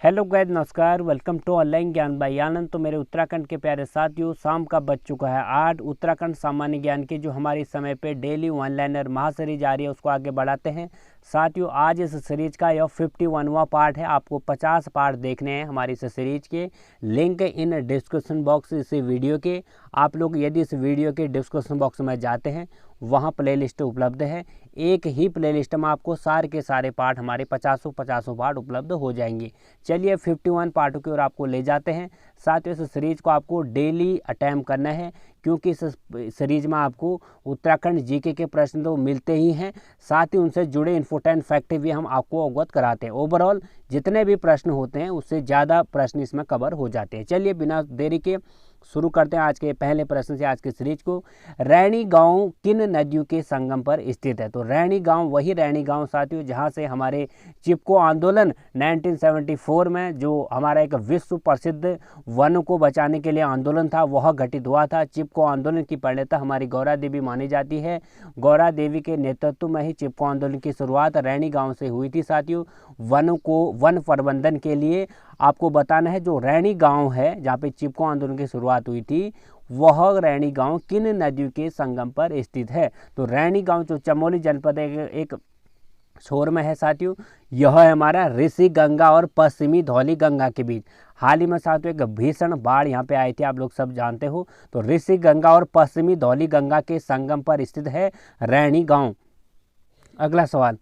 Hello guys, नमस्कार। Welcome to online ज्ञान by आनंद। तो मेरे उत्तराखंड के प्यारे साथियों, शाम का बज चुका है 8। उत्तराखंड सामान्य ज्ञान की जो हमारी समय पे डेली वन लाइनर महासीरीज आ रही है उसको आगे बढ़ाते हैं। साथियों, आज इस सीरीज का यह 51वां पार्ट है। आपको 50 पार्ट देखने हैं हमारी इस सीरीज के। लिंक इन डिस्क्रिप्शन बॉक्स इस वीडियो के। आप लोग यदि इस वीडियो के डिस्क्रिप्शन बॉक्स में जाते हैं वहाँ प्लेलिस्ट उपलब्ध है। एक ही प्लेलिस्ट में आपको सारे के सारे पार्ट हमारे 50 पार्ट उपलब्ध हो जाएंगे। चलिए 51 पार्टों की ओर आपको ले जाते हैं। साथ ही इस सीरीज को आपको डेली अटेम्प्ट करना है, क्योंकि इस सीरीज में आपको उत्तराखंड जीके के प्रश्न तो मिलते ही हैं, साथ ही उनसे जुड़े इन्फोटेंट फैक्ट भी हम आपको अवगत कराते हैं। ओवरऑल जितने भी प्रश्न होते हैं उससे ज़्यादा प्रश्न इसमें कवर हो जाते हैं। चलिए बिना देरी के शुरू करते हैं आज के पहले प्रश्न से आज की सीरीज को। रैणी गांव किन नदियों के संगम पर स्थित है? तो रैणी गांव वही रैणी गांव साथियों जहां से हमारे चिपको आंदोलन 1974 में जो हमारा एक विश्व प्रसिद्ध वन को बचाने के लिए आंदोलन था वह घटित हुआ था। चिपको आंदोलन की प्रणेता हमारी गौरा देवी मानी जाती है। गौरा देवी के नेतृत्व में ही चिपको आंदोलन की शुरुआत रैणी गाँव से हुई थी। साथियों, वन प्रबंधन के लिए आपको बताना है जो रैणी गांव है जहाँ पे चिपको आंदोलन की शुरुआत हुई थी वह रैणी गांव किन नदियों के संगम पर स्थित है? तो रैणी गांव जो चमोली जनपद एक छोर में है साथियों, यह है हमारा ऋषि गंगा और पश्चिमी धौली गंगा के बीच। हाल ही में साथियों एक भीषण बाढ़ यहाँ पे आई थी, आप लोग सब जानते हो। तो ऋषि गंगा और पश्चिमी धौली गंगा के संगम पर स्थित है रैणी गांव। अगला सवाल,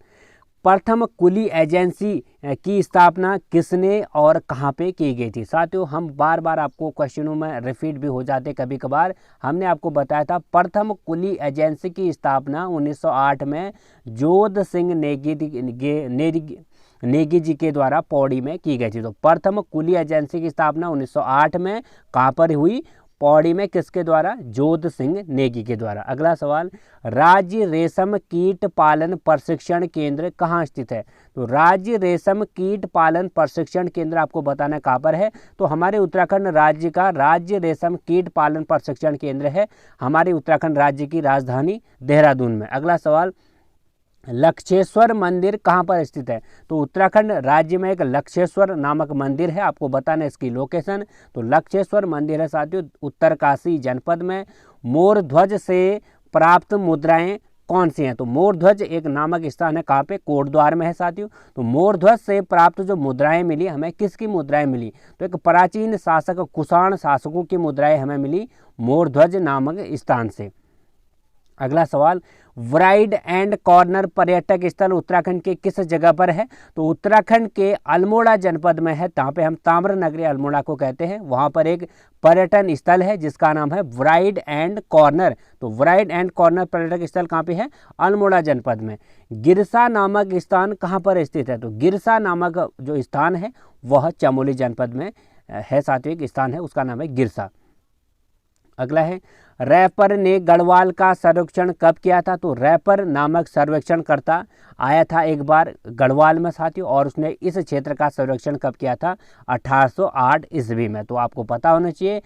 प्रथम कुली एजेंसी की स्थापना किसने और कहां पे की गई थी? साथियों, हम बार बार आपको क्वेश्चनों में रिपीट भी हो जाते कभी कभार। हमने आपको बताया था प्रथम कुली एजेंसी की स्थापना 1908 में जोध सिंह नेगी जी के द्वारा पौड़ी में की गई थी। तो प्रथम कुली एजेंसी की स्थापना 1908 में कहां पर हुई? पौड़ी में। किसके द्वारा? जोध सिंह नेगी के द्वारा। अगला सवाल, राज्य रेशम कीट पालन प्रशिक्षण केंद्र कहाँ स्थित है? तो राज्य रेशम कीट पालन प्रशिक्षण केंद्र आपको बताना कहाँ पर है? तो हमारे उत्तराखंड राज्य का राज्य रेशम कीट पालन प्रशिक्षण केंद्र है हमारे उत्तराखंड राज्य की राजधानी देहरादून में। अगला सवाल, लक्षेश्वर मंदिर कहाँ पर स्थित है? तो उत्तराखंड राज्य में एक लक्षेश्वर नामक मंदिर है, आपको बताना इसकी लोकेशन। तो लक्षेश्वर मंदिर है साथियों उत्तरकाशी जनपद में। मोर ध्वज से प्राप्त मुद्राएं कौन सी हैं? तो मोर ध्वज एक नामक स्थान है, कहाँ पे? कोटद्वार में है साथियों। तो मोर ध्वज से प्राप्त जो मुद्राएं मिली हमें, किसकी मुद्राएं मिली? तो एक प्राचीन शासक कुषाण शासकों की मुद्राएं हमें मिली मोर ध्वज नामक स्थान से। अगला सवाल, व्राइड एंड कॉर्नर पर्यटक स्थल उत्तराखंड के किस जगह पर है? तो उत्तराखंड के अल्मोड़ा जनपद में है, जहाँ पे हम ताम्र नगरी अल्मोड़ा को कहते हैं। वहाँ पर एक पर्यटन स्थल है जिसका नाम है व्राइड एंड कॉर्नर। तो व्राइड एंड कॉर्नर पर्यटक स्थल कहाँ पे है? अल्मोड़ा जनपद में। गिरसा नामक स्थान कहाँ पर स्थित है? तो गिरसा नामक जो स्थान है वह चमोली जनपद में है साथियों, एक स्थान है उसका नाम है गिरसा। अगला है, रैपर ने गढ़वाल का सर्वेक्षण कब किया था? तो रैपर नामक सर्वेक्षणकर्ता आया था एक बार गढ़वाल में साथियों, और उसने इस क्षेत्र का सर्वेक्षण कब किया था? 1808 ईस्वी में। तो आपको पता होना चाहिए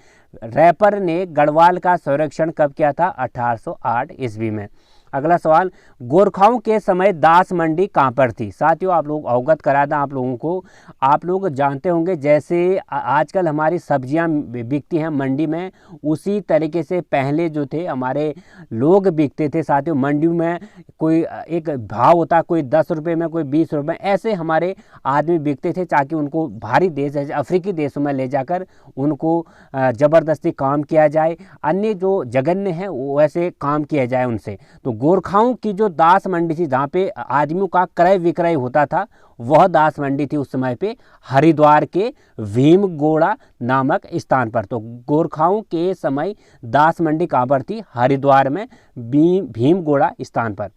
रैपर ने गढ़वाल का सर्वेक्षण कब किया था? 1808 ईस्वी में। अगला सवाल, गोरखाओं के समय दास मंडी कहाँ पर थी? साथियों, आप लोग अवगत करा दें आप लोगों को। आप लोग जानते होंगे जैसे आजकल हमारी सब्जियां बिकती हैं मंडी में, उसी तरीके से पहले जो थे हमारे लोग बिकते थे साथियों मंडियों में। कोई एक भाव होता, कोई 10 रुपये में, कोई 20 रुपये, ऐसे हमारे आदमी बिकते थे ताकि उनको भारी देश जैसे अफ्रीकी देशों में ले जाकर उनको ज़बरदस्ती काम किया जाए, अन्य जो जघन्य हैं वैसे काम किया जाए उनसे। तो गोरखाओं की जो दास मंडी थी जहाँ पे आदमियों का क्रय विक्रय होता था वह दास मंडी थी उस समय पे हरिद्वार के भीमगोड़ा नामक स्थान पर। तो गोरखाओं के समय दास मंडी कहाँ पर थी? हरिद्वार में भीमगोड़ा स्थान पर।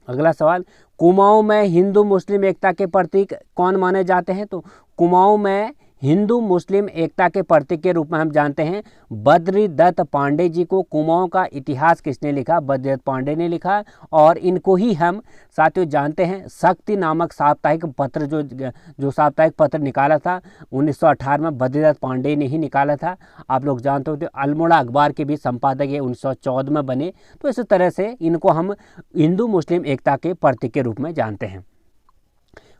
अगला सवाल, कुमाऊं में हिंदू मुस्लिम एकता के प्रतीक कौन माने जाते हैं? तो कुमाऊं में हिंदू मुस्लिम एकता के प्रतीक के रूप में हम जानते हैं बद्रीदत्त पांडे जी को। कुमाऊं का इतिहास किसने लिखा? बद्रीदत्त पांडे ने लिखा। और इनको ही हम साथियों जानते हैं शक्ति नामक साप्ताहिक पत्र जो साप्ताहिक पत्र निकाला था 1918 में बद्रीदत्त पांडे ने ही निकाला था। आप लोग जानते होते अल्मोड़ा अखबार के भी संपादक ये 1914 में बने। तो इस तरह से इनको हम हिंदू मुस्लिम एकता के प्रतीक के रूप में जानते हैं।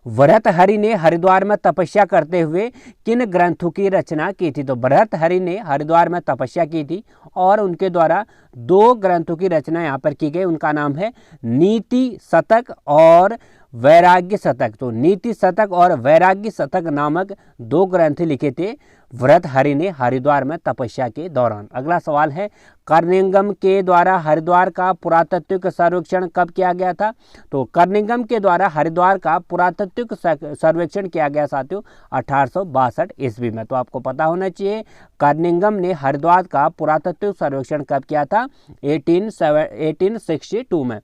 भर्तृहरि ने हरिद्वार में तपस्या करते हुए किन ग्रंथों की रचना की थी? तो भर्तृहरि ने हरिद्वार में तपस्या की थी और उनके द्वारा 2 ग्रंथों की रचना यहाँ पर की गई। उनका नाम है नीति शतक और वैराग्य शतक। तो नीति शतक और वैराग्य शतक नामक 2 ग्रंथ लिखे थे भर्तृहरि ने हरिद्वार में तपस्या के दौरान। अगला सवाल है, कर्निघन के द्वारा हरिद्वार का पुरातात्विक सर्वेक्षण कब किया गया था? तो कर्निघन के द्वारा हरिद्वार का पुरातात्विक सर्वेक्षण किया गया साथियों 1862 ईस्वी में। तो आपको पता होना चाहिए कर्निघन ने हरिद्वार का पुरातात्विक सर्वेक्षण कब किया था? 1862 में।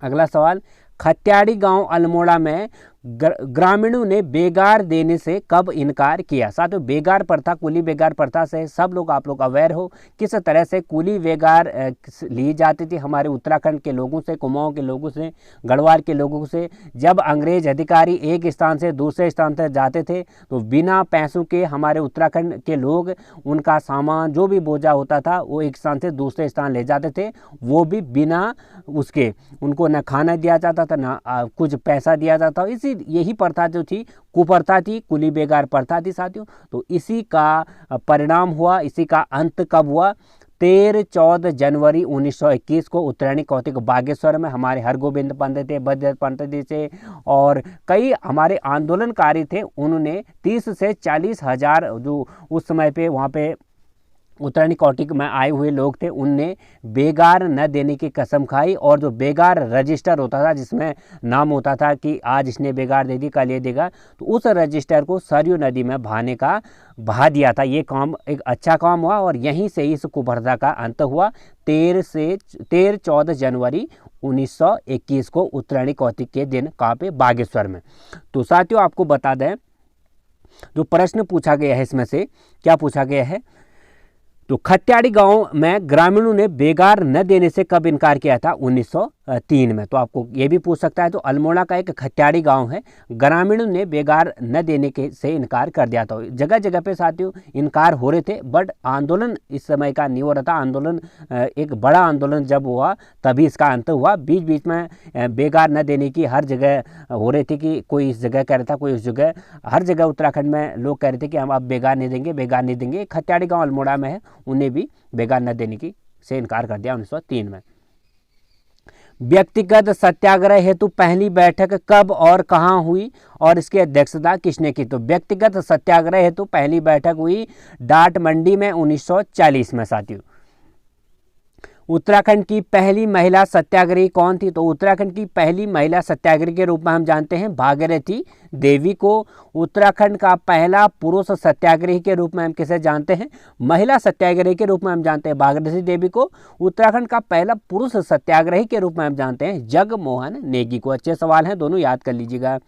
अगला सवाल, खत्याड़ी गांव अल्मोड़ा में ग्रामीणों ने बेगार देने से कब इनकार किया? साथियों, बेगार प्रथा, कुली बेगार प्रथा से सब लोग आप लोग अवेयर हो किस तरह से कुली बेगार ली जाती थी हमारे उत्तराखंड के लोगों से, कुमाऊं के लोगों से, गढ़वाल के लोगों से। जब अंग्रेज अधिकारी एक स्थान से दूसरे स्थान तक जाते थे तो बिना पैसों के हमारे उत्तराखंड के लोग उनका सामान जो भी बोझा होता था वो एक स्थान से दूसरे स्थान ले जाते थे, वो भी बिना उसके। उनको न खाना दिया जाता था न कुछ पैसा दिया जाता था। इसी यही प्रथा जो थी कुप्रथा थी, कुली बेगार प्रथा थी साथियों। तो इसी का परिणाम हुआ, इसी का अंत कब हुआ? 13-14 जनवरी 1921 को उत्तरायणी कौतिक बागेश्वर में हमारे हरगोविंद पंत थे, बद्र पंत जी थे और कई हमारे आंदोलनकारी थे। उन्होंने 30 से 40 हज़ार जो उस समय पे वहाँ पे उत्तरायणी कौटिक में आए हुए लोग थे, उनने बेगार न देने की कसम खाई। और जो बेगार रजिस्टर होता था जिसमें नाम होता था कि आज इसने बेगार दे दी, कल ये देगा, तो उस रजिस्टर को सरयू नदी में बहा दिया था। ये काम एक अच्छा काम हुआ और यहीं से इस कुप्रथा का अंत हुआ 13-14 जनवरी 1921 को उत्तरायणी कौतिक के दिन कहाँ पे? बागेश्वर में। तो साथियों, आपको बता दें जो प्रश्न पूछा गया है इसमें से क्या पूछा गया है? तो खत्याड़ी गांव में ग्रामीणों ने बेगार न देने से कब इनकार किया था? 1903 में। तो आपको ये भी पूछ सकता है। तो अल्मोड़ा का एक खत्याड़ी गांव है, ग्रामीणों ने बेगार न देने के से इनकार कर दिया था। जगह जगह पे साथियों इनकार हो रहे थे, बट आंदोलन इस समय का नहीं हो रहा था। आंदोलन एक बड़ा आंदोलन जब हुआ तभी इसका अंत हुआ। बीच बीच में बेगार न देने की हर जगह हो रहे थे कि कोई इस जगह कह रहा था, कोई उस जगह, हर जगह उत्तराखंड में लोग कह रहे थे कि हम अब बेगार नहीं देंगे, बेगार नहीं देंगे। खत्याड़ी गाँव अल्मोड़ा में है, उन्हें भी बेगार न देने की से इनकार कर दिया 1903 में। व्यक्तिगत सत्याग्रह हेतु पहली बैठक कब और कहां हुई और इसकी अध्यक्षता किसने की? तो व्यक्तिगत सत्याग्रह हेतु पहली बैठक हुई डाट मंडी में 1940 में साथियों। उत्तराखंड की पहली महिला सत्याग्रही कौन थी? तो उत्तराखंड की पहली महिला सत्याग्रही के रूप में हम जानते हैं भागीरथी देवी को। उत्तराखंड का पहला पुरुष सत्याग्रही के रूप में हम किसे जानते हैं? महिला सत्याग्रही के रूप में हम जानते हैं भागीरथी देवी को। उत्तराखंड का पहला पुरुष सत्याग्रही के रूप में हम जानते हैं जगमोहन नेगी को। अच्छे सवाल हैं, दोनों याद कर लीजिएगा।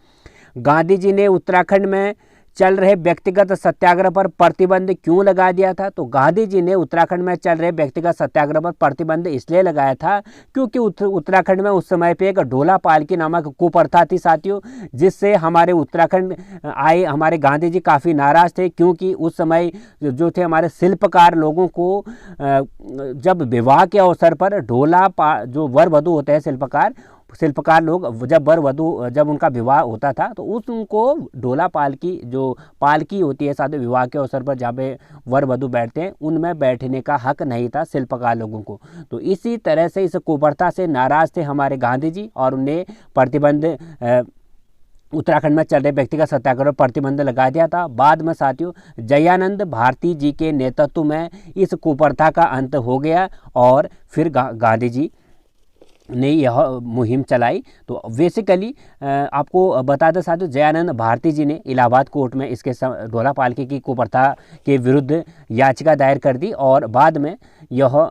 गांधी जी ने उत्तराखंड में चल रहे व्यक्तिगत सत्याग्रह पर प्रतिबंध क्यों लगा दिया था? तो गांधी जी ने उत्तराखंड में चल रहे व्यक्तिगत सत्याग्रह पर प्रतिबंध इसलिए लगाया था क्योंकि उत्तराखंड में उस समय पे एक ढोला पालकी नामक कुप्रथा थी साथियों, जिससे हमारे उत्तराखंड आए हमारे गांधी जी काफ़ी नाराज थे। क्योंकि उस समय जो थे हमारे शिल्पकार लोगों को जब विवाह के अवसर पर जो वर वधू होते हैं शिल्पकार लोग, जब उनका विवाह होता था तो उनको ढोला पालकी जो पालकी होती है साथ विवाह के अवसर पर जहाँ पे वर वधू बैठते हैं उनमें बैठने का हक नहीं था शिल्पकार लोगों को। तो इसी तरह से इस कुप्रथा से नाराज थे हमारे गांधी जी और उन्हें प्रतिबंध उत्तराखंड में चल रहे व्यक्तिगत सत्याग्रह पर प्रतिबंध लगा दिया था। बाद में साथियों जयानंद भारती जी के नेतृत्व में इस कुप्रथा का अंत हो गया और फिर गांधी जी ने यह मुहिम चलाई। तो बेसिकली आपको बता दें साथियों जयानंद भारती जी ने इलाहाबाद कोर्ट में इसके ढोला पालकी की कुप्रथा के विरुद्ध याचिका दायर कर दी और बाद में यह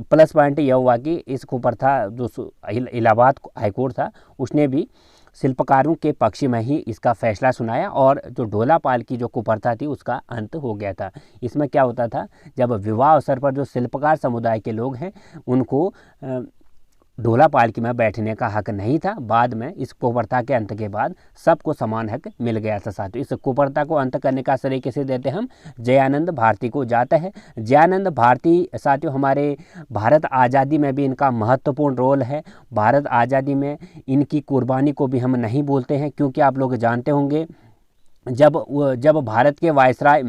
प्लस पॉइंट यह हुआ कि इस कुप्रथा जो इलाहाबाद हाईकोर्ट था उसने भी शिल्पकारों के पक्ष में ही इसका फैसला सुनाया और जो ढोला पालकी जो कुप्रथा थी उसका अंत हो गया था। इसमें क्या होता था, जब विवाह अवसर पर जो शिल्पकार समुदाय के लोग हैं उनको ढोला पालकी में बैठने का हक नहीं था। बाद में इस कुप्रथा के अंत के बाद सबको समान हक मिल गया था साथियों। इस कुप्रथा को अंत करने का श्रेय किसे देते हम? जयानंद भारती को जाता है। जयानंद भारती साथियों हमारे भारत आज़ादी में भी इनका महत्वपूर्ण रोल है। भारत आज़ादी में इनकी कुर्बानी को भी हम नहीं भूलते हैं, क्योंकि आप लोग जानते होंगे जब भारत के वायसराय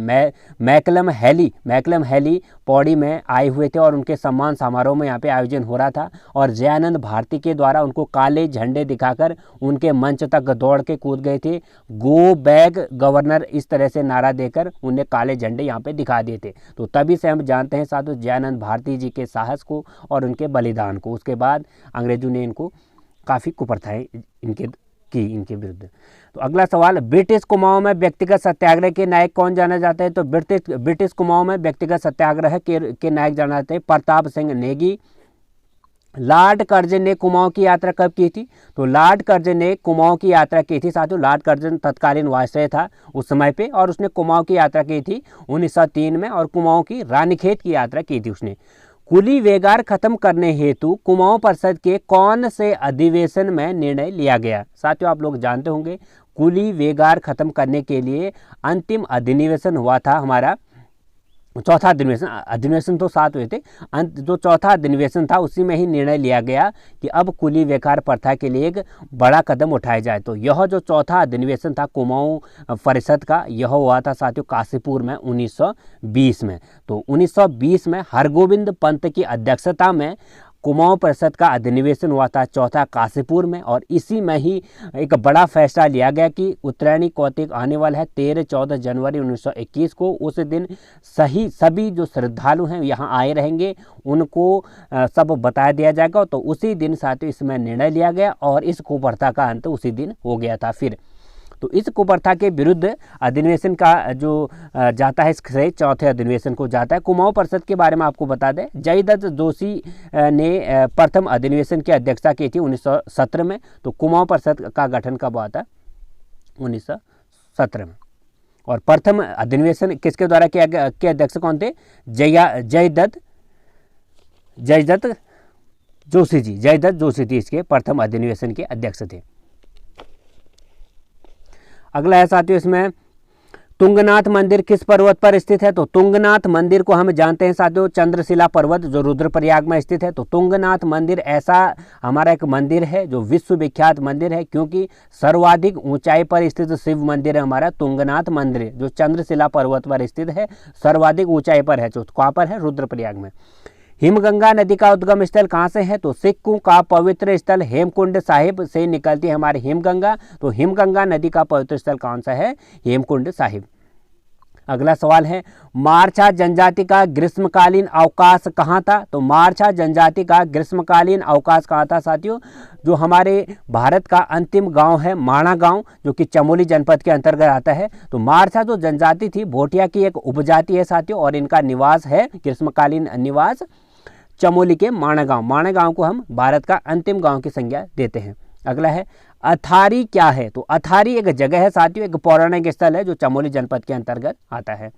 मैकलम हैली पौड़ी में आए हुए थे और उनके सम्मान समारोह में यहाँ पे आयोजन हो रहा था, और जयानंद भारती के द्वारा उनको काले झंडे दिखाकर उनके मंच तक दौड़ के कूद गए थे। गो बैक गवर्नर, इस तरह से नारा देकर उन्हें काले झंडे यहाँ पे दिखा दिए थे। तो तभी से हम जानते हैं साथियों जयानंद भारती जी के साहस को और उनके बलिदान को। उसके बाद अंग्रेजों ने इनको काफ़ी कुप्रथाएँ इनके विरुद्ध। तो अगला सवाल, ब्रिटिश कुमाऊं में व्यक्तिगत सत्याग्रह के नायक कौन जाना जाता है? तो ब्रिटिश कुमाऊं में व्यक्तिगत सत्याग्रह के नायक जाना जाते हैं प्रताप सिंह नेगी। लॉर्ड कर्जन ने कुमाऊं की यात्रा कब की थी? तो लॉर्ड कर्जन ने कुमाऊं की यात्रा की थी साथियों। लॉर्ड कर्जन तत्कालीन वायसराय था उस समय पे, और उसने कुमाऊं की यात्रा की थी 1903 में, और कुमाऊं की रानीखेत की यात्रा की थी उसने। कुली वेगार खत्म करने हेतु कुमाऊं परिषद के कौन से अधिवेशन में निर्णय लिया गया? साथियों आप लोग जानते होंगे कुली वेगार खत्म करने के लिए अंतिम अधिवेशन हुआ था हमारा, चौथा अधिवेशन तो 7 हुए थे, जो चौथा अधिवेशन था उसी में ही निर्णय लिया गया कि अब कुली वेकार प्रथा के लिए एक बड़ा कदम उठाया जाए। तो यह जो चौथा अधिवेशन था कुमाऊं परिषद का, यह हुआ था साथियों काशीपुर में 1920 में। तो 1920 में हरगोविंद पंत की अध्यक्षता में कुमाऊं परिषद का अधिवेशन हुआ था चौथा काशीपुर में, और इसी में ही एक बड़ा फैसला लिया गया कि उत्तरायणी कौतिक आने वाला है 13-14 जनवरी 1921 को। उस दिन सभी जो श्रद्धालु हैं यहाँ आए रहेंगे, उनको सब बता दिया जाएगा। तो उसी दिन साथियों इसमें निर्णय लिया गया और इस कुप्रथा का अंत उसी दिन हो गया था फिर। तो इस कुप्रथा के विरुद्ध अधिवेशन का जो जाता है इससे चौथे अधिवेशन को जाता है। कुमाऊं परिषद के बारे में आपको बता दें, जयदत्त जोशी ने प्रथम अधिवेशन की अध्यक्षता की थी 1917 में। तो कुमाऊं परिषद का गठन कब हुआ था? 1917 में। और प्रथम अधिवेशन किसके द्वारा किया गया? के अध्यक्ष कौन थे? जयदत्त जोशी जी। जयदत्त जोशी थी इसके प्रथम अधिवेशन के अध्यक्ष थे। अगला है साथियों इसमें तुंगनाथ मंदिर किस पर्वत पर स्थित है? तो तुंगनाथ मंदिर को हम जानते हैं साथियों चंद्रशिला पर्वत जो रुद्रप्रयाग में स्थित है। तो तुंगनाथ मंदिर ऐसा हमारा एक मंदिर है जो विश्वविख्यात मंदिर है, क्योंकि सर्वाधिक ऊंचाई पर स्थित शिव मंदिर है हमारा तुंगनाथ मंदिर, जो चंद्रशिला पर्वत पर स्थित है, सर्वाधिक ऊंचाई पर है। जो कहाँ पर है? रुद्रप्रयाग में। हिमगंगा नदी का उद्गम स्थल कहाँ से है? तो सिक्खों का पवित्र स्थल हेमकुंड साहिब से निकलती है हमारी हिमगंगा। तो हिमगंगा नदी का पवित्र स्थल कौन सा है? हेमकुंड साहिब। अगला सवाल है, मारछा जनजाति का ग्रीष्मकालीन अवकाश कहाँ था? तो मारछा जनजाति का ग्रीष्मकालीन अवकाश कहाँ था साथियों? जो हमारे भारत का अंतिम गांव है माणा गांव, जो कि चमोली जनपद के अंतर्गत आता है। तो मारछा जो जनजाति थी भोटिया की एक उपजाति है साथियों, और इनका निवास है ग्रीष्मकालीन निवास चमोली के माणा गांव को हम भारत का अंतिम गांव की संज्ञा देते हैं। अगला है, अथारी क्या है? तो अथारी एक जगह है साथियों, एक पौराणिक स्थल है जो चमोली जनपद के अंतर्गत आता है।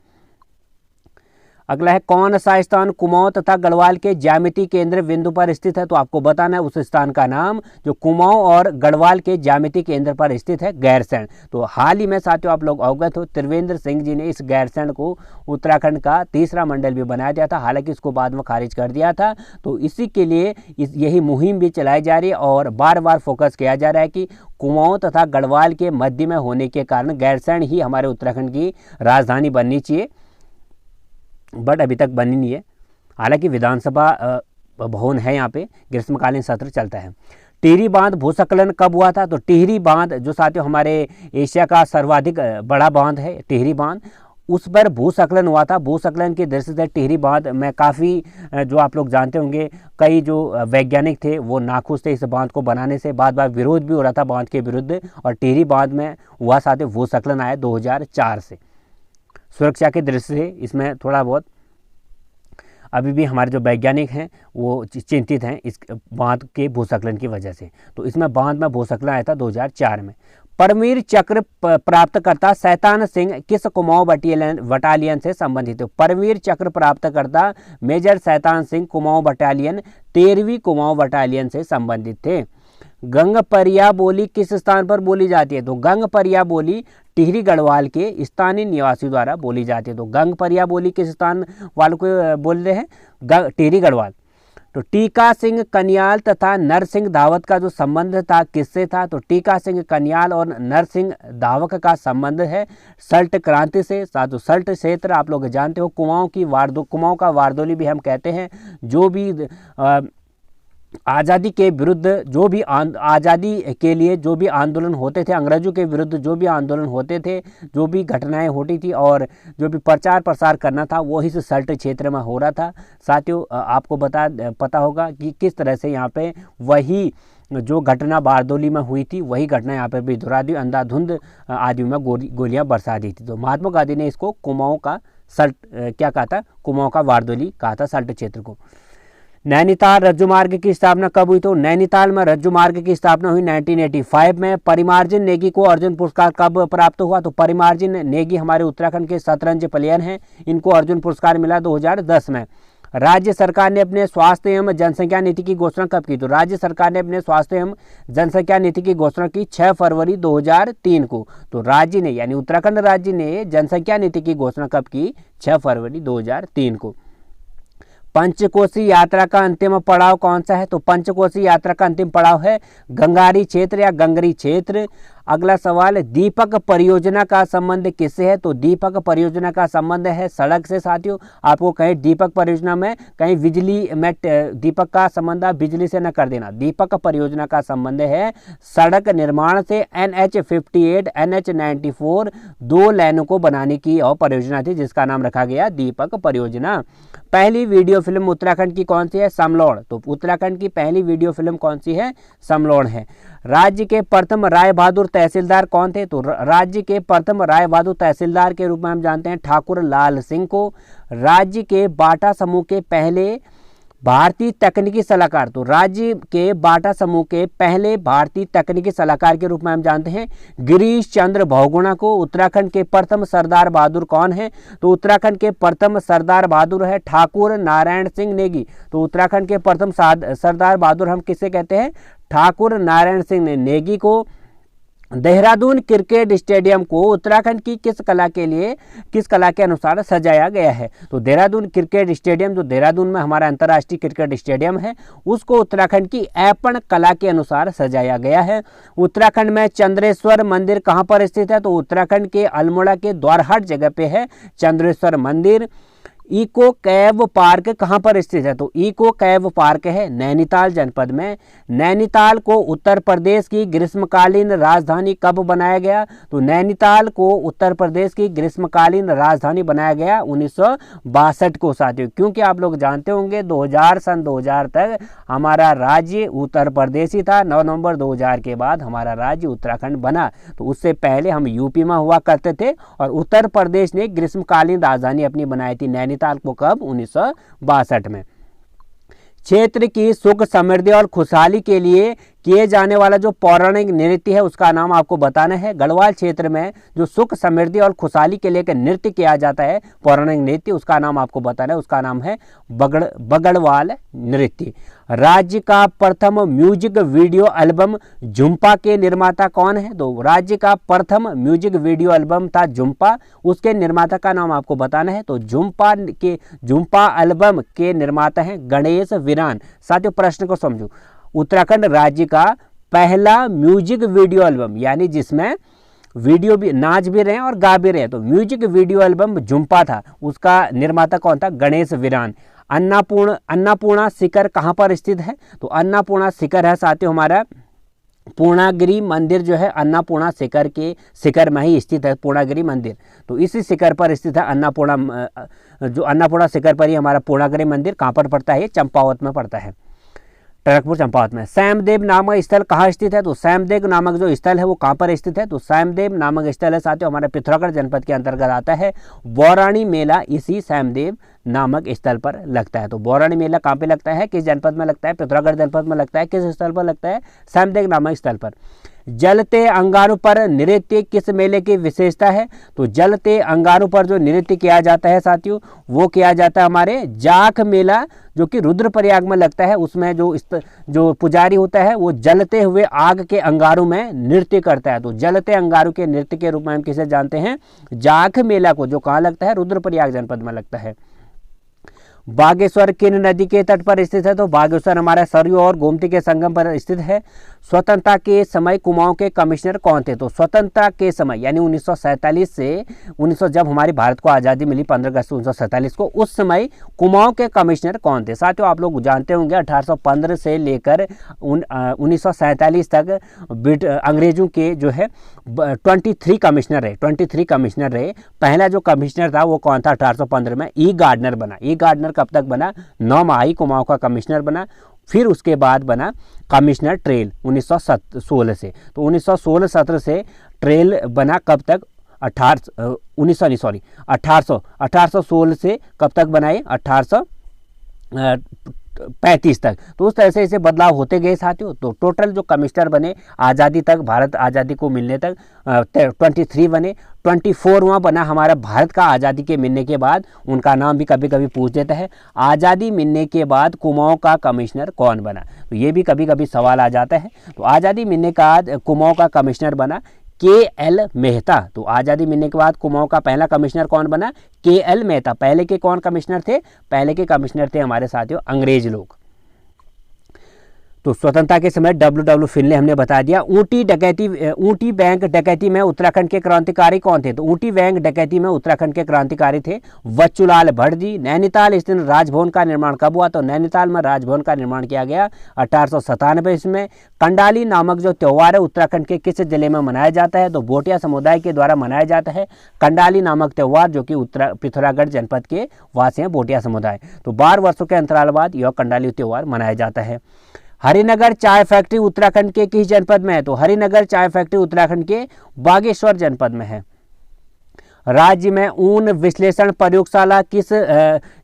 अगला है, कौन सा स्थान कुमाऊं तथा गढ़वाल के ज्यामितीय केंद्र बिंदु पर स्थित है? तो आपको बताना है उस स्थान का नाम जो कुमाऊं और गढ़वाल के ज्यामितीय केंद्र पर स्थित है, गैरसैंण। तो हाल ही में साथियों आप लोग अवगत हो, त्रिवेंद्र सिंह जी ने इस गैरसैंण को उत्तराखंड का तीसरा मंडल भी बनाया दिया था, हालांकि इसको बाद में खारिज कर दिया था। तो इसी के लिए यही मुहिम भी चलाई जा रही है और बार बार फोकस किया जा रहा है कि कुमाऊं तथा गढ़वाल के मध्य में होने के कारण गैरसैंण ही हमारे उत्तराखंड की राजधानी बननी चाहिए, बट अभी तक बनी नहीं है। हालांकि विधानसभा भवन है यहाँ पे, ग्रीष्मकालीन सत्र चलता है। टिहरी बांध भूस्खलन कब हुआ था? तो टिहरी बांध जो साथियों हमारे एशिया का सर्वाधिक बड़ा बांध है टिहरी बांध, उस पर भूस्खलन हुआ था। भूस्खलन की दृष्टि से टिहरी बांध में काफ़ी जो आप लोग जानते होंगे कई जो वैज्ञानिक थे वो नाखुश थे इस बांध को बनाने से, बार बार विरोध भी हो रहा था बांध के विरुद्ध, और टिहरी बांध में हुआ साथियों भूस्खलन आया 2004 से। सुरक्षा की दृष्टि से इसमें थोड़ा बहुत अभी भी हमारे जो वैज्ञानिक हैं वो चिंतित हैं इस बांध के भूस्खलन की वजह से। तो इसमें बांध में भूस्खलन आया था 2004 में। परमवीर चक्र प्राप्तकर्ता शैतान सिंह किस कुमाऊं बटालियन से संबंधित है? परमवीर चक्र प्राप्तकर्ता major Shaitan Singh Kumaon battalion 13वीं Kumaon battalion से संबंधित थे। गंगपरिया बोली किस स्थान पर बोली जाती है? तो गंगपरिया बोली टिहरी गढ़वाल के स्थानीय निवासियों द्वारा बोली जाती है। तो गंगपरिया बोली किस स्थान वालों को बोल रहे हैं? टिहरी गढ़वाल। तो टीका सिंह कन्याल तथा नरसिंह दावत का जो संबंध था किससे था? तो टीका सिंह कन्याल और नरसिंह दावक का संबंध है सल्ट क्रांति से। साथ सल्ट क्षेत्र आप लोग जानते हो कुमाऊं का वारदोली भी हम कहते हैं। जो भी आज़ादी के विरुद्ध आज़ादी के लिए जो भी आंदोलन होते थे, अंग्रेजों के विरुद्ध जो भी आंदोलन होते थे, जो भी घटनाएं होती थी और जो भी प्रचार प्रसार करना था वो इस सल्ट क्षेत्र में हो रहा था। साथियों आपको पता होगा कि किस तरह से यहाँ पे वही जो घटना बारदोली में हुई थी वही घटना यहाँ पर भी दोहरा दी, अंधाधुंध आदमी में गोलियां बरसा दी थी। तो महात्मा गांधी ने इसको कुमाऊं का सल्ट क्या कहा था? कुमाऊं का वारदोली कहा था सल्ट क्षेत्र को। नैनीताल रज्जु मार्ग की स्थापना कब हुई? तो नैनीताल में रज्जु मार्ग की स्थापना हुई 1985 में। परिमार्जन नेगी को अर्जुन पुरस्कार कब प्राप्त हुआ? तो परिमार्जन नेगी हमारे उत्तराखंड के शतरंज प्लेयर हैं, इनको अर्जुन पुरस्कार मिला 2010 में। राज्य सरकार ने अपने स्वास्थ्य एवं जनसंख्या नीति की घोषणा कब की? तो राज्य सरकार ने अपने स्वास्थ्य एवं जनसंख्या नीति की घोषणा की 6 फरवरी 2003 को। तो राज्य ने यानी उत्तराखंड राज्य ने जनसंख्या नीति की घोषणा कब की? 6 फरवरी 2003 को। पंचकोशी यात्रा का अंतिम पड़ाव कौन सा है? तो पंचकोशी यात्रा का अंतिम पड़ाव है गंगारी क्षेत्र या गंगरी क्षेत्र। अगला सवाल, दीपक परियोजना का संबंध किससे है? तो दीपक परियोजना का संबंध है सड़क से। साथियों आपको कहीं दीपक परियोजना में कहीं बिजली में दीपक का संबंध आप बिजली से न कर देना। दीपक परियोजना का संबंध है सड़क निर्माण से। NH58 NH94 2 लाइनों को बनाने की और परियोजना थी जिसका नाम रखा गया दीपक परियोजना। पहली वीडियो फिल्म उत्तराखंड की कौन सी है? समलोड़। तो उत्तराखंड की पहली वीडियो फिल्म कौन सी है? समलोड़ है। राज्य के प्रथम राय बहादुर तहसीलदार कौन थे? तो राज्य के प्रथम राय बहादुर तहसीलदार के रूप में हम जानते हैं ठाकुर लाल सिंह को। राज्य के बाटा समूह के पहले भारतीय तकनीकी सलाहकार, तो राज्य के बाटा समूह के पहले भारतीय तकनीकी सलाहकार के रूप में हम जानते हैं गिरीश चंद्र बहुगुणा को। उत्तराखंड के प्रथम सरदार बहादुर कौन है? तो उत्तराखंड के प्रथम सरदार बहादुर है ठाकुर नारायण सिंह नेगी। तो उत्तराखंड के प्रथम सरदार बहादुर हम किसे कहते हैं? ठाकुर नारायण सिंह नेगी को। देहरादून क्रिकेट स्टेडियम को उत्तराखंड की किस कला के अनुसार सजाया गया है? तो देहरादून क्रिकेट स्टेडियम जो देहरादून में हमारा अंतर्राष्ट्रीय क्रिकेट स्टेडियम है उसको उत्तराखंड की ऐपण कला के अनुसार सजाया गया है। उत्तराखंड में चंद्रेश्वर मंदिर कहाँ पर स्थित है? तो उत्तराखंड के अल्मोड़ा के द्वारहाट जगह पे है चंद्रेश्वर मंदिर। इको कैव पार्क कहाँ पर स्थित है? तो इको कैव पार्क है नैनीताल जनपद में। नैनीताल को उत्तर प्रदेश की ग्रीष्मकालीन राजधानी कब बनाया गया? तो नैनीताल को उत्तर प्रदेश की ग्रीष्मकालीन राजधानी बनाया गया 1962 को। साथियों क्योंकि आप लोग जानते होंगे 2000 तक हमारा राज्य उत्तर प्रदेश ही था। 9 नवंबर 2000 के बाद हमारा राज्य उत्तराखंड बना। तो उससे पहले हम यूपी में हुआ करते थे और उत्तर प्रदेश ने ग्रीष्मकालीन राजधानी अपनी बनाई थी नैनीताल को। कब? 1962 में। क्षेत्र की सुख समृद्धि और खुशहाली के लिए किए जाने वाला जो पौराणिक नृत्य है उसका नाम आपको बताना है। गढ़वाल क्षेत्र में जो सुख समृद्धि और खुशहाली के लिए नृत्य किया जाता है पौराणिक नृत्य उसका नाम आपको बताना है, उसका नाम है बगड़वाल नृत्य। राज्य का प्रथम म्यूजिक वीडियो एल्बम झुम्पा के निर्माता कौन है? तो राज्य का प्रथम म्यूजिक वीडियो एल्बम था झुम्पा, उसके निर्माता का नाम आपको बताना है। तो झुम्पा एल्बम के निर्माता हैं गणेश विरान। साथियों प्रश्न को समझो, उत्तराखंड राज्य का पहला म्यूजिक वीडियो एल्बम यानी जिसमें वीडियो भी नाच भी रहे और गा भी रहे तो म्यूजिक वीडियो एल्बम झुम्पा था, उसका निर्माता कौन था? गणेश विरान। अन्नपूर्णा शिखर कहाँ पर स्थित है? तो अन्नपूर्णा शिखर है साथियों हमारा पूर्णागिरि मंदिर जो है अन्नपूर्णा शिखर के शिखर में ही स्थित है पूर्णागिरि मंदिर। तो इसी शिखर पर स्थित है अन्नपूर्णा शिखर पर ही हमारा पूर्णागिरि मंदिर कहाँ पर पड़ता है? ये चंपावत में पड़ता है, टनकपुर चंपावत में। सैमदेव नामक स्थल कहाँ स्थित है? तो सैमदेव नामक जो स्थल है वो कहाँ पर स्थित है? तो सैमदेव नामक स्थल है साथियों हमारे पिथौरागढ़ जनपद के अंतर्गत आता है। बौराणी मेला इसी सैमदेव नामक स्थल पर लगता है। तो बौराणी मेला कहाँ पे लगता है? किस जनपद में लगता है? पिथौरागढ़ जनपद में लगता है। किस स्थल पर लगता है? सैमदेव नामक स्थल पर। जलते अंगारों पर नृत्य किस मेले की विशेषता है? तो जलते अंगारों पर जो नृत्य किया जाता है साथियों, वो किया जाता है हमारे जाख मेला, जो कि रुद्रप्रयाग में लगता है। उसमें जो पुजारी होता है वो जलते हुए आग के अंगारों में नृत्य करता है। तो जलते अंगारों के नृत्य के रूप में हम किसे जानते हैं? जाख मेला को, जो कहाँ लगता है? रुद्रप्रयाग जनपद में लगता है। बागेश्वर किन नदी के तट पर स्थित है? तो बागेश्वर हमारा सरयू और गोमती के संगम पर स्थित है। स्वतंत्रता के समय कुमाऊं के कमिश्नर कौन थे? तो स्वतंत्रता के समय यानी 1947 से 1900, जब हमारी भारत को आज़ादी मिली 15 अगस्त 1947 को, उस समय कुमाऊं के कमिश्नर कौन थे? साथियों आप लोग जानते होंगे 1815 से लेकर 1947 तक अंग्रेजों के जो है 23 कमिश्नर रहे। पहला जो कमिश्नर था वो कौन था? 1815 में ई गार्डनर बना। ई गार्डनर कब तक बना? 9 माह ही कुमाऊं का कमिश्नर बना। फिर उसके बाद बना कमिश्नर ट्रेल 1916 से। तो 1916-17 से ट्रेल बना। कब तक? 1816 से कब तक बनाए? 1835 तक। तो उस तरह से इसे बदलाव होते गए साथियों। तो टोटल जो कमिश्नर बने आज़ादी तक, भारत आज़ादी को मिलने तक 23 बने। 24वां बना हमारा भारत का आज़ादी के मिलने के बाद। उनका नाम भी कभी कभी पूछ देता है, आज़ादी मिलने के बाद कुमाऊं का कमिश्नर कौन बना? तो ये भी कभी कभी सवाल आ जाता है। तो आज़ादी मिलने के बाद कुमाऊं का कमिश्नर बना KL मेहता। तो आज़ादी मिलने के बाद कुमाऊं का पहला कमिश्नर कौन बना? KL मेहता। पहले के कौन कमिश्नर थे? पहले के कमिश्नर थे हमारे साथियों अंग्रेज लोग। तो स्वतंत्रता के समय W फिनले हमने बता दिया। ऊटी बैंक डकैती में उत्तराखंड के क्रांतिकारी कौन थे? तो ऊटी बैंक डकैती में उत्तराखंड के क्रांतिकारी थे बच्चूलाल भटजी। नैनीताल स्थित राजभवन का निर्माण कब हुआ? तो नैनीताल में राजभवन का निर्माण किया गया 1897 इसमें। कंडाली नामक जो त्यौहार है उत्तराखंड के किस जिले में मनाया जाता है? तो भोटिया समुदाय के द्वारा मनाया जाता है कंडाली नामक त्यौहार, जो कि पिथौरागढ़ जनपद के वासी हैं भोटिया समुदाय। तो 12 वर्षों के अंतराल बाद यह कंडाली त्यौहार मनाया जाता है। हरिनगर चाय फैक्ट्री उत्तराखंड के किस जनपद में है? तो हरिनगर चाय फैक्ट्री उत्तराखंड के बागेश्वर जनपद में है। राज्य में ऊन विश्लेषण प्रयोगशाला किस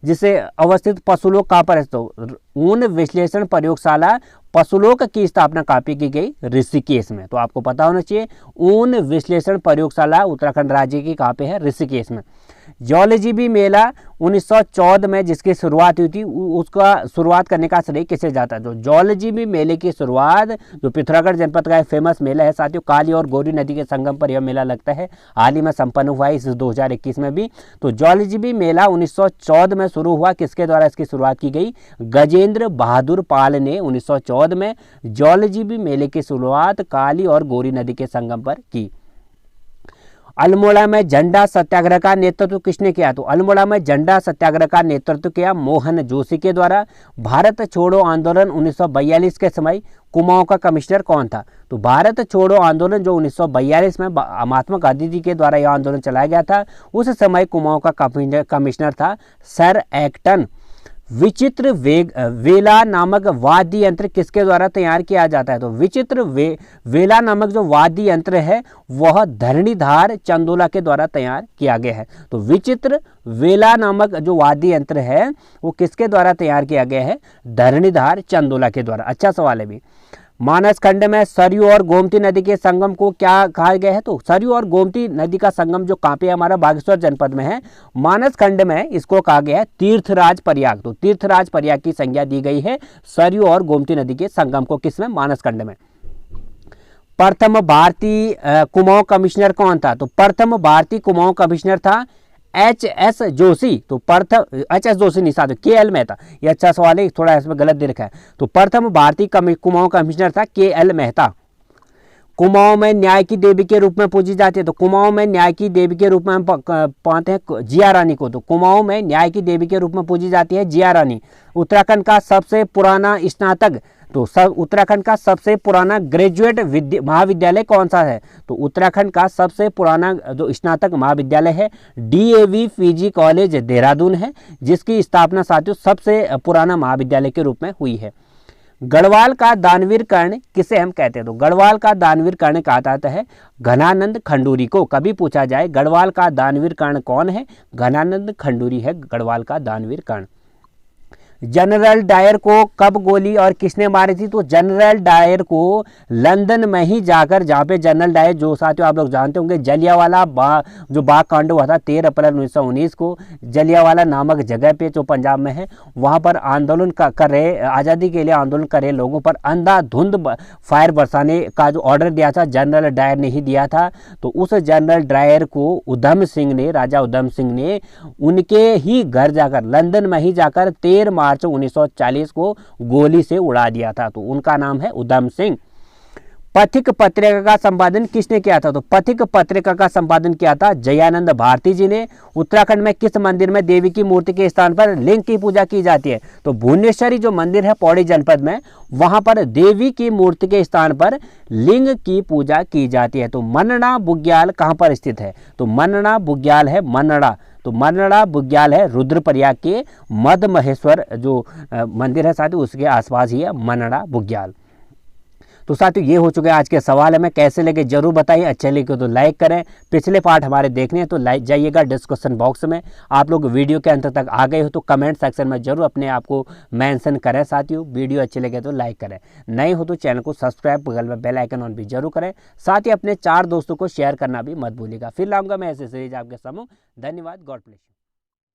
जिसे अवस्थित पशुलोक कहाँ पर है? तो ऊन विश्लेषण प्रयोगशाला पशुलोक की स्थापना कहाँ पे की गई? ऋषिकेश में। तो आपको पता होना चाहिए ऊन विश्लेषण प्रयोगशाला उत्तराखंड राज्य की कहाँ पे है? ऋषिकेश में। जौलजीबी मेला 1914 में जिसकी शुरुआत हुई थी, उसका शुरुआत करने का श्रेय किसे जाता है? तो जौलजीबी मेले की शुरुआत जो पिथौरागढ़ जनपद का फेमस मेला है साथियों, काली और गौरी नदी के संगम पर यह मेला लगता है। हाल ही में संपन्न हुआ है इस 2021 में भी। तो जौलजीबी मेला 1914 में शुरू हुआ। किसके द्वारा इसकी शुरुआत की गई? गजेंद्र बहादुर पाल ने 1914 में जौलजीबी मेले की शुरुआत काली और गौरी नदी के संगम पर की। अल्मोड़ा में झंडा सत्याग्रह का नेतृत्व किसने किया? तो अल्मोड़ा में झंडा सत्याग्रह का नेतृत्व किया मोहन जोशी के द्वारा। भारत छोड़ो आंदोलन 1942 के समय कुमाऊं का कमिश्नर कौन था? तो भारत छोड़ो आंदोलन जो 1942 में महात्मा गांधी जी के द्वारा यह आंदोलन चलाया गया था, उस समय कुमाऊं का कमिश्नर था सर एक्टन। विचित्र वेला नामक वाद्य यंत्र किसके द्वारा तैयार किया जाता है? तो विचित्र वेला नामक जो वाद्य यंत्र है वह धरणीधार चंदोला के द्वारा तैयार किया गया है। तो विचित्र वेला नामक जो वाद्य यंत्र है वो किसके द्वारा तैयार किया गया है? धरणीधार चंदोला के द्वारा। अच्छा सवाल है भी। मानस खंड में सरयू और गोमती नदी के संगम को क्या कहा गया है? तो सरयू और गोमती नदी का संगम जो कहाँ पे हमारा बागेश्वर जनपद में है, मानस खंड में इसको कहा गया है तीर्थराज प्रयाग। तो तीर्थराज प्रयाग की संज्ञा दी गई है सरयू और गोमती नदी के संगम को। किसमें? मानस खंड में। प्रथम भारतीय कुमाऊं कमिश्नर कौन था? तो प्रथम भारतीय कुमाऊं कमिश्नर था HS जोशी। तो प्रथम HS जोशी नहीं साथियों, KL मेहता। ये अच्छा सवाल है, थोड़ा इसमें गलत दे रखा है। तो प्रथम भारतीय कुमाऊं कमिश्नर था KL मेहता। कुमाऊं में न्याय की देवी के रूप में पूजी जाती है। तो कुमाऊं में न्याय की देवी के रूप में हम पाते हैं जिया रानी को। तो कुमाऊं में न्याय की देवी के रूप में पूजी जाती है जिया रानी। उत्तराखंड का सबसे पुराना स्नातक, तो उत्तराखंड का सबसे पुराना ग्रेजुएट महाविद्यालय कौन सा है? तो उत्तराखंड का सबसे पुराना जो स्नातक महाविद्यालय है DAV PG कॉलेज देहरादून है, जिसकी स्थापना साथियों सबसे पुराना महाविद्यालय के रूप में हुई है। गढ़वाल का दानवीर कर्ण किसे हम कहते हैं? तो गढ़वाल का दानवीर कर्ण कहा जाता है घनानंद खंडूरी को। कभी पूछा जाए गढ़वाल का दानवीर कर्ण कौन है? घनानंद खंडूरी है गढ़वाल का दानवीर कर्ण। जनरल डायर को कब गोली और किसने मारी थी? तो जनरल डायर को लंदन में ही जाकर, जहाँ पे जनरल डायर, जो साथियों आप लोग जानते होंगे जलियांवाला जो बाग कांड हुआ था 13 अप्रैल 1919 को जलियांवाला नामक जगह पे जो पंजाब में है, वहाँ पर आंदोलन कर रहे, आज़ादी के लिए आंदोलन कर रहे लोगों पर अंधाधुंध फायर बरसाने का जो ऑर्डर दिया था जनरल डायर ने ही दिया था। तो उस जनरल डायर को उधम सिंह ने, राजा उधम सिंह ने उनके ही घर जाकर, लंदन में ही जाकर 13 मार्च 1940 को गोली से उड़ा दिया था। तो उनका नाम है उधम सिंह। पथिक पत्रिका का संपादन किसने किया था? तो पथिक पत्रिका का संपादन किया था जयानंद भारती जी ने। उत्तराखंड में किस मंदिर में देवी की मूर्ति के स्थान पर लिंग की पूजा की जाती है? तो भुवनेश्वरी जो मंदिर है पौड़ी जनपद में, वहां पर देवी की मूर्ति के स्थान पर लिंग की पूजा की जाती है। तो मनना बुग्याल कहां पर स्थित है? तो मनना बुग्याल है मनड़ा। तो मनड़ा बुग्याल है रुद्रप्रयाग के मद महेश्वर जो मंदिर है साथियों, उसके आसपास ही है मनड़ा बुग्याल। तो साथियों ये हो चुके हैं आज के सवाल, हमें कैसे लगे जरूर बताइए। अच्छे लगे तो लाइक करें। पिछले पार्ट हमारे देखने हैं तो लाइक जाइएगा डिस्कशन बॉक्स में। आप लोग वीडियो के अंत तक आ गए हो तो कमेंट सेक्शन में जरूर अपने आप को मेंशन करें। साथियों वीडियो अच्छे लगे तो लाइक करें, नए हो तो चैनल को सब्सक्राइब, बगल में बेल आइकन ऑन भी जरूर करें। साथ ही अपने 4 दोस्तों को शेयर करना भी मत भूलिएगा। फिर लाऊंगा मैं ऐसे सीरीज आपके सामने। धन्यवाद। God bless you.